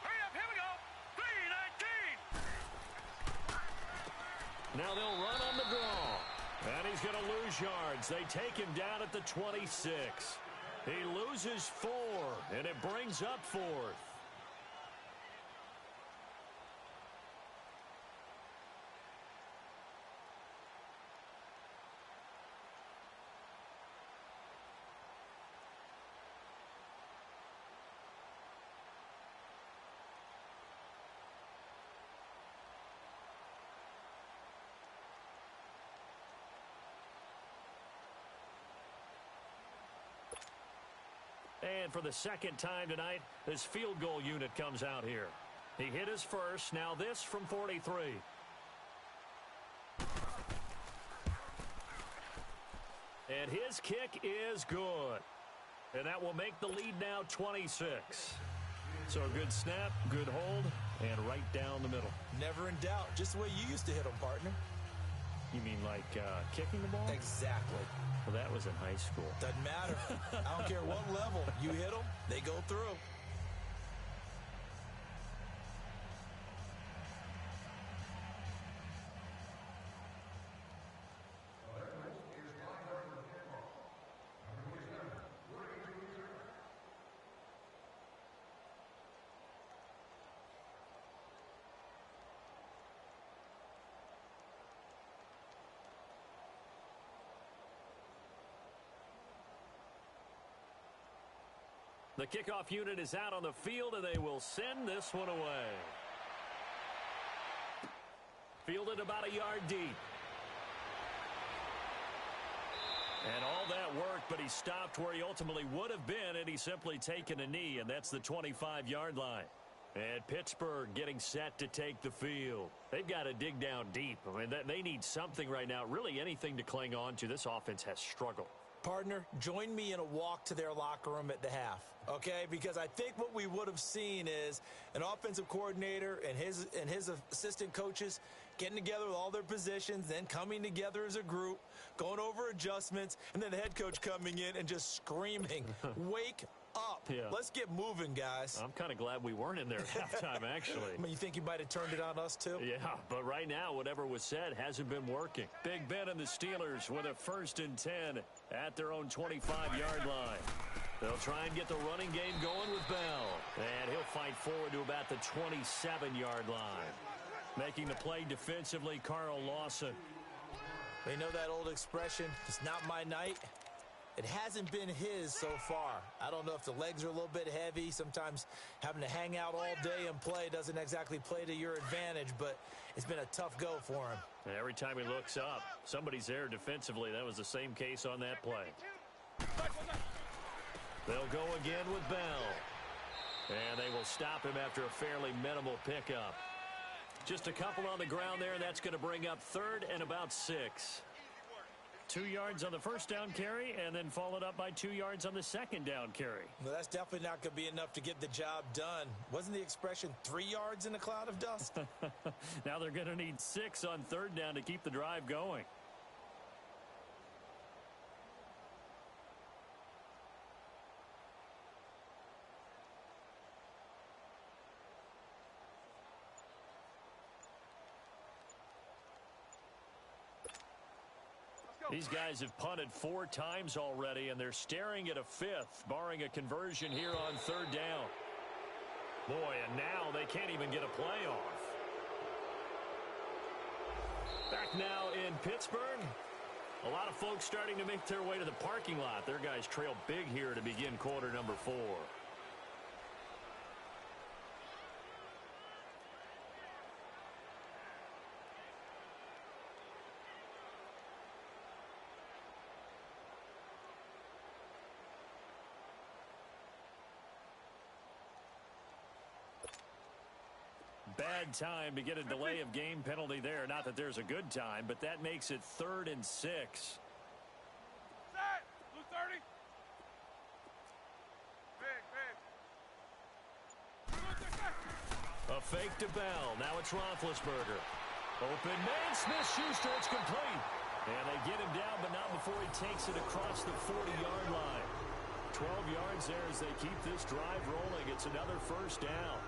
Hurry up, here we go. 319! Now they'll run on the draw. And he's going to lose yards. They take him down at the 26. He loses 4, and it brings up 4th. And for the second time tonight, this field goal unit comes out here. He hit his first. Now this from 43. And his kick is good. And that will make the lead now 26. So a good snap, good hold, and right down the middle. Never in doubt. Just the way you used to hit them, partner. You mean like kicking the ball? Exactly. Well, that was in high school. Doesn't matter. I don't care what level. You hit them, they go through. The kickoff unit is out on the field, and they will send this one away. Fielded about a yard deep. And all that work, but he stopped where he ultimately would have been, and he's simply taken a knee, and that's the 25-yard line. And Pittsburgh getting set to take the field. They've got to dig down deep. I mean, they need something right now, really anything to cling on to. This offense has struggled. Partner, join me in a walk to their locker room at the half, okay? Because I think what we would have seen is an offensive coordinator and his assistant coaches getting together with all their positions, then coming together as a group, going over adjustments, and then the head coach coming in and just screaming, wake up. Yeah. Let's get moving, guys. I'm kind of glad we weren't in there at halftime, actually. I mean, you think you might have turned it on us, too? Yeah, but right now, whatever was said hasn't been working. Big Ben and the Steelers with a 1st and 10 at their own 25-yard line. They'll try and get the running game going with Bell. And he'll fight forward to about the 27-yard line. Making the play defensively, Carl Lawson. You know that old expression, it's not my night? It hasn't been his so far. I don't know if the legs are a little bit heavy. Sometimes having to hang out all day and play doesn't exactly play to your advantage, but it's been a tough go for him. And every time he looks up, somebody's there defensively. That was the same case on that play. They'll go again with Bell. And they will stop him after a fairly minimal pickup. Just a couple on the ground there, and that's going to bring up 3rd and about 6. 2 yards on the first down carry, and then followed up by 2 yards on the second down carry. Well, that's definitely not going to be enough to get the job done. Wasn't the expression 3 yards in a cloud of dust? Now they're going to need 6 on 3rd down to keep the drive going. These guys have punted 4 times already, and they're staring at a 5th, barring a conversion here on 3rd down. Boy, and now they can't even get a play off. Back now in Pittsburgh. A lot of folks starting to make their way to the parking lot. Their guys trail big here to begin quarter number 4. Bad time to get a delay of game penalty there. Not that there's a good time, but that makes it 3rd and 6. Set! Blue 30. Big. A fake to Bell. Now it's Roethlisberger. Open man. Smith-Schuster. It's complete. And they get him down, but not before he takes it across the 40-yard line. 12 yards there as they keep this drive rolling. It's another 1st down.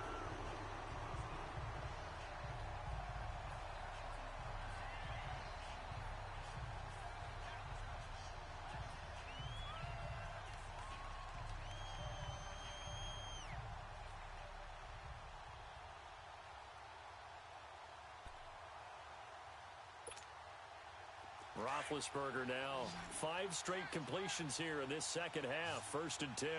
Roethlisberger now 5 straight completions here in this second half. 1st and 10.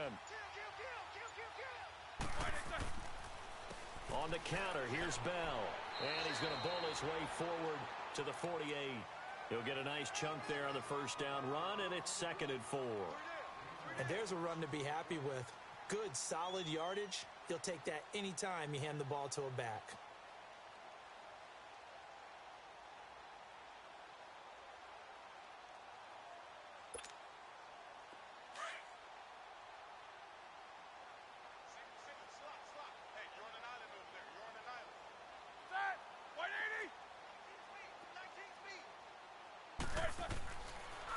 On the counter, here's Bell. And he's going to bowl his way forward to the 48. He'll get a nice chunk there on the 1st down run, and it's 2nd and 4. And there's a run to be happy with. Good, solid yardage. You'll take that anytime you hand the ball to a back.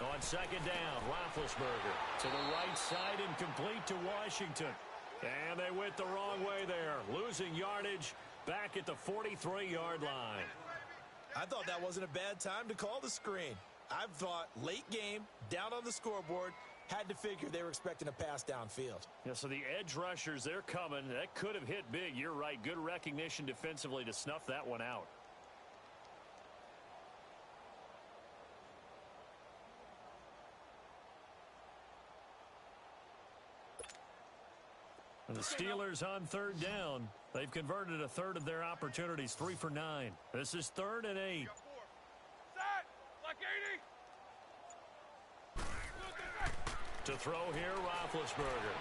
On 2nd down, Roethlisberger to the right side and complete to Washington. And they went the wrong way there, losing yardage back at the 43-yard line. I thought that wasn't a bad time to call the screen. I thought late game, down on the scoreboard, had to figure they were expecting a pass downfield. Yeah, so the edge rushers, they're coming. That could have hit big. You're right. Good recognition defensively to snuff that one out. And the Steelers on 3rd down. They've converted a 1/3 of their opportunities, 3 for 9. This is 3rd and 8. Set! Like 80! To throw here, Roethlisberger.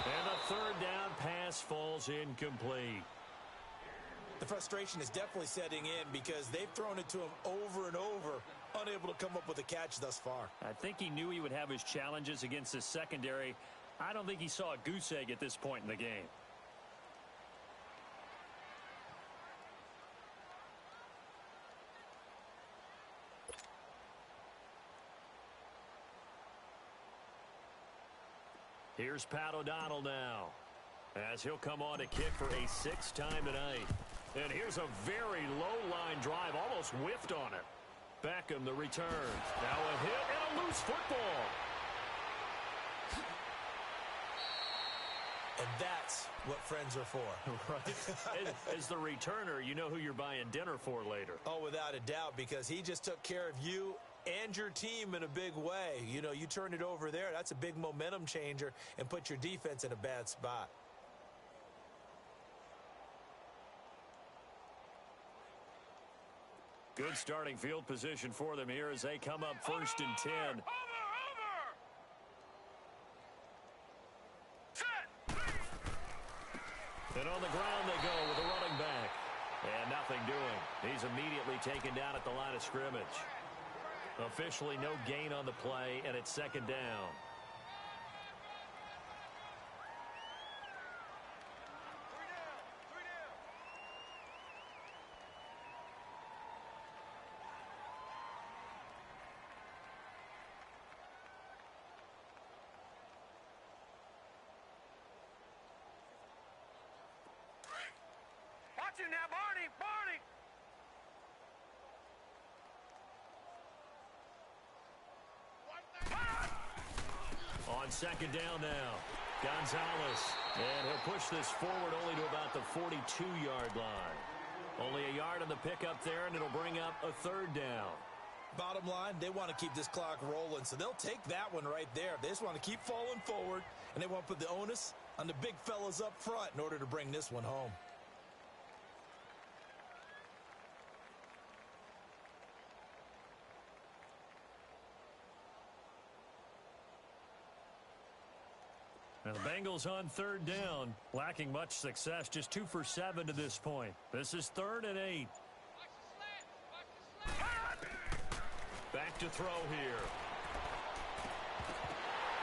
And a 3rd down pass falls incomplete. The frustration is definitely setting in because they've thrown it to him over and over, unable to come up with a catch thus far. I think he knew he would have his challenges against his secondary. I don't think he saw a goose egg at this point in the game. Here's Pat O'Donnell now, as he'll come on to kick for a sixth time tonight. And here's a very low-line drive, almost whiffed on it. Beckham, the return. Now a hit and a loose football. And that's what friends are for. Right. As the returner, you know who you're buying dinner for later. Oh, without a doubt, because he just took care of you and your team in a big way. You know, you turn it over there, that's a big momentum changer and put your defense in a bad spot. Good starting field position for them here as they come up first and 10. And on the ground they go with a running back. And nothing doing. He's immediately taken down at the line of scrimmage. Officially no gain on the play, and it's second down. Watch it now, Barney! Barney! On second down now, Gonzalez. And he'll push this forward only to about the 42-yard line. Only a yard on the pickup there, and it'll bring up a third down. Bottom line, they want to keep this clock rolling, so they'll take that one right there. They just want to keep falling forward, and they want to put the onus on the big fellas up front in order to bring this one home. And the Bengals on third down, lacking much success, just 2 for 7 to this point. This is 3rd and 8. Back to throw here.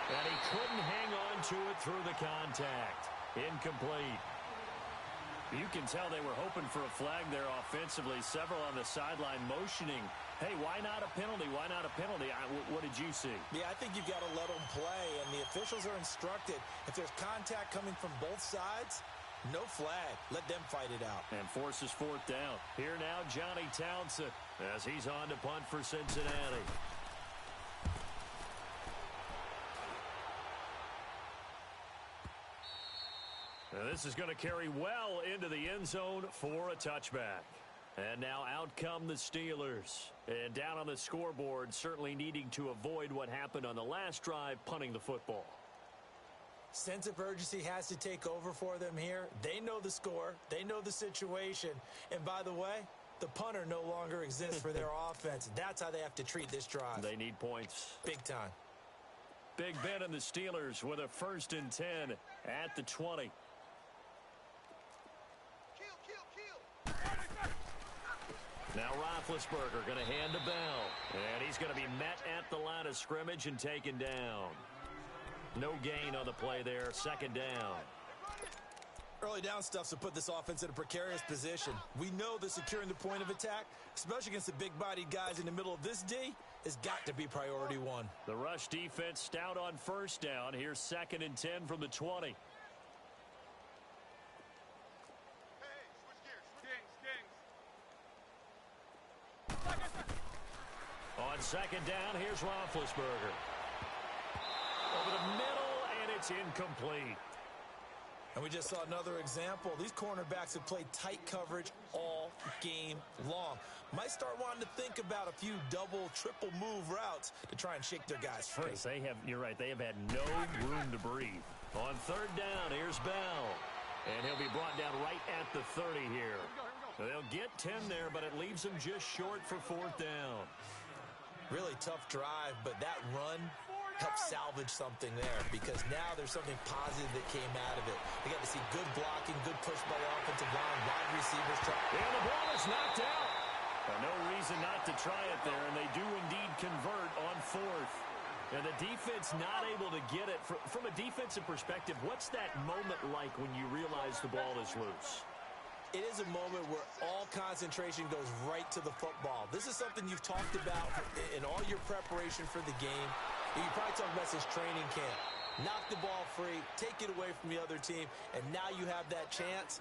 And he couldn't hang on to it through the contact. Incomplete. You can tell they were hoping for a flag there offensively. Several on the sideline motioning. Hey, why not a penalty? Why not a penalty? What did you see? Yeah, I think you've got to let them play, and the officials are instructed. If there's contact coming from both sides, no flag. Let them fight it out. And forces fourth down. Here now, Johnny Townsend, as he's on to punt for Cincinnati. Now this is going to carry well into the end zone for a touchback. And now out come the Steelers. And down on the scoreboard, certainly needing to avoid what happened on the last drive, punting the football. Sense of urgency has to take over for them here. They know the score. They know the situation. And by the way, the punter no longer exists for their offense. That's how they have to treat this drive. They need points. Big time. Big Ben and the Steelers with a 1st and 10 at the 20. Now Roethlisberger going to hand to Bell. And he's going to be met at the line of scrimmage and taken down. No gain on the play there. 2nd down. Early down stuff to put this offense in a precarious position. We know that securing the point of attack, especially against the big-bodied guys in the middle of this D, has got to be priority one. The rush defense stout on 1st down. Here's 2nd and 10 from the 20. On 2nd down, here's Roethlisberger. Over the middle, and it's incomplete. And we just saw another example. These cornerbacks have played tight coverage all game long. Might start wanting to think about a few double, triple move routes to try and shake their guys free. You're right, they have had no room to breathe. On 3rd down, here's Bell. And he'll be brought down right at the 30 here. They'll get 10 there, but it leaves them just short for 4th down. Really tough drive, but that run helped salvage something there because now there's something positive that came out of it. They got to see good blocking, good push by the offensive line, wide receivers. And the ball is knocked out. No reason not to try it there, and they do indeed convert on 4th. And the defense not able to get it. From a defensive perspective, what's that moment like when you realize the ball is loose? It is a moment where all concentration goes right to the football. This is something you've talked about in all your preparation for the game. You probably talked about since training camp. Knock the ball free, take it away from the other team, and now you have that chance.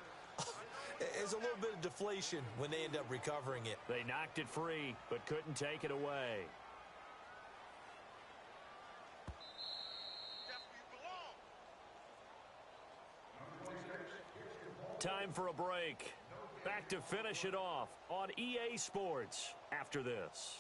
There's a little bit of deflation when they end up recovering it. They knocked it free, but couldn't take it away. Time for a break. Back to finish it off on EA Sports after this.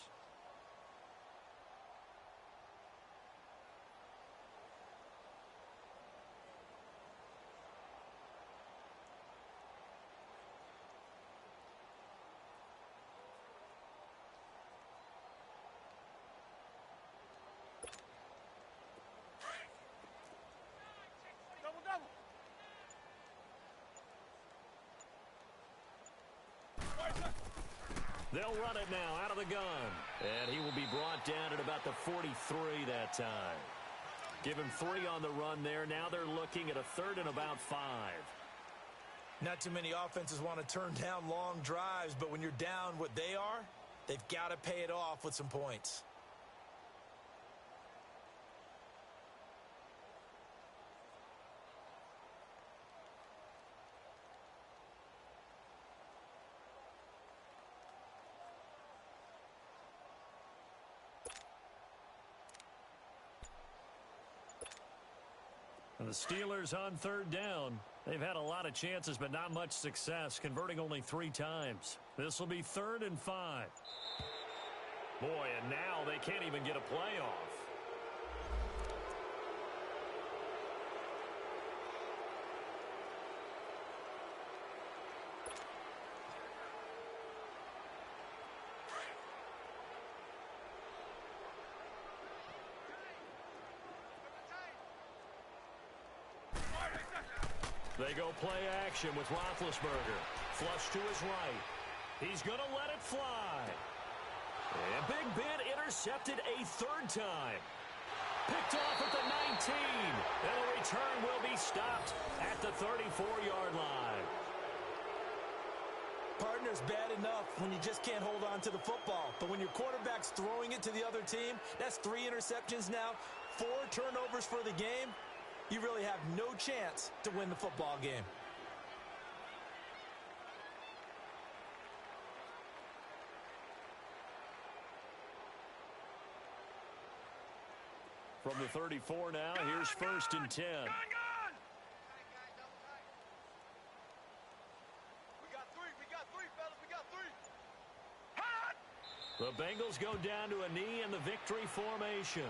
They'll run it now out of the gun. And he will be brought down at about the 43 that time. Give him 3 on the run there. Now they're looking at a 3rd and about 5. Not too many offenses want to turn down long drives, but when you're down what they are, they've got to pay it off with some points. And the Steelers on 3rd down. They've had a lot of chances, but not much success, converting only 3 times. This will be 3rd and 5. Boy, and now they can't even get a play off. They go play action with Roethlisberger. Flush to his right. He's going to let it fly. And Big Ben intercepted a 3rd time. Picked off at the 19. And the return will be stopped at the 34-yard line. Partner's bad enough when you just can't hold on to the football. But when your quarterback's throwing it to the other team, that's 3 interceptions now, 4 turnovers for the game. You really have no chance to win the football game. From the 34 now, here's 1st and 10. We got 3, fellas, we got 3. The Bengals go down to a knee in the victory formation.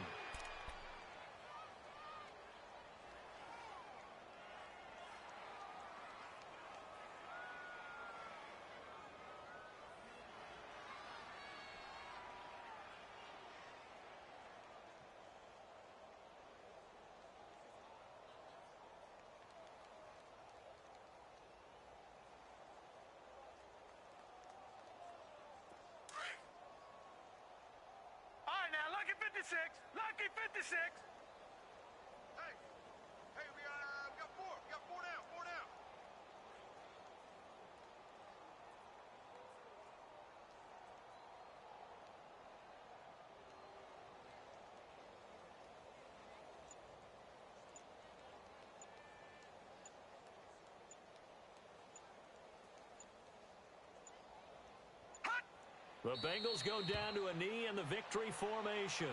Lucky 56. Hey, we got 4. We got 4 down. 4 down. The Bengals go down to a knee in the victory formation.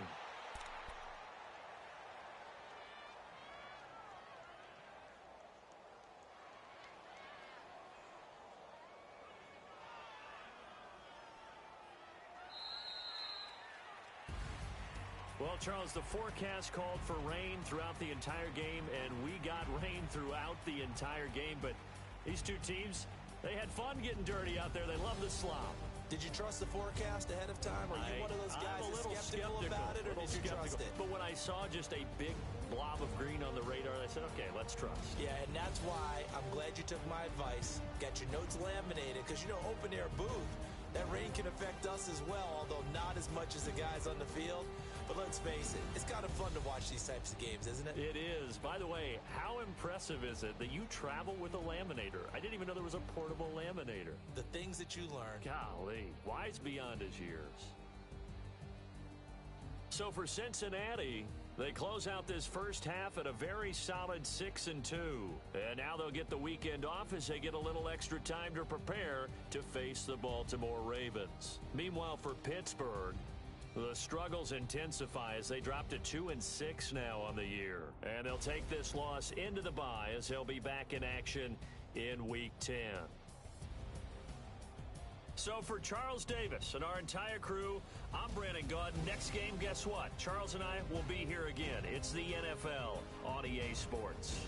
Well, Charles, the forecast called for rain throughout the entire game, and we got rain throughout the entire game. But these two teams, they had fun getting dirty out there. They love the slop. Did you trust the forecast ahead of time? Are you one of those guys that's skeptical about it, or did you trust it? But when I saw just a big blob of green on the radar, I said, okay, let's trust. Yeah, and that's why I'm glad you took my advice. Got your notes laminated, because, you know, open-air booth, that rain can affect us as well, although not as much as the guys on the field. But let's face it, it's kind of fun to watch these types of games, isn't it? It is. By the way, how impressive is it that you travel with a laminator? I didn't even know there was a portable laminator. The things that you learn. Golly, wise beyond his years. So for Cincinnati, They close out this first half at a very solid 6-2. And now they'll get the weekend off as they get a little extra time to prepare to face the Baltimore Ravens. Meanwhile, for Pittsburgh, the struggles intensify as they drop to 2-6 now on the year. And they'll take this loss into the bye as they'll be back in action in Week 10. So for Charles Davis and our entire crew, I'm Brandon Gaudin. Next game, guess what? Charles and I will be here again. It's the NFL on EA Sports.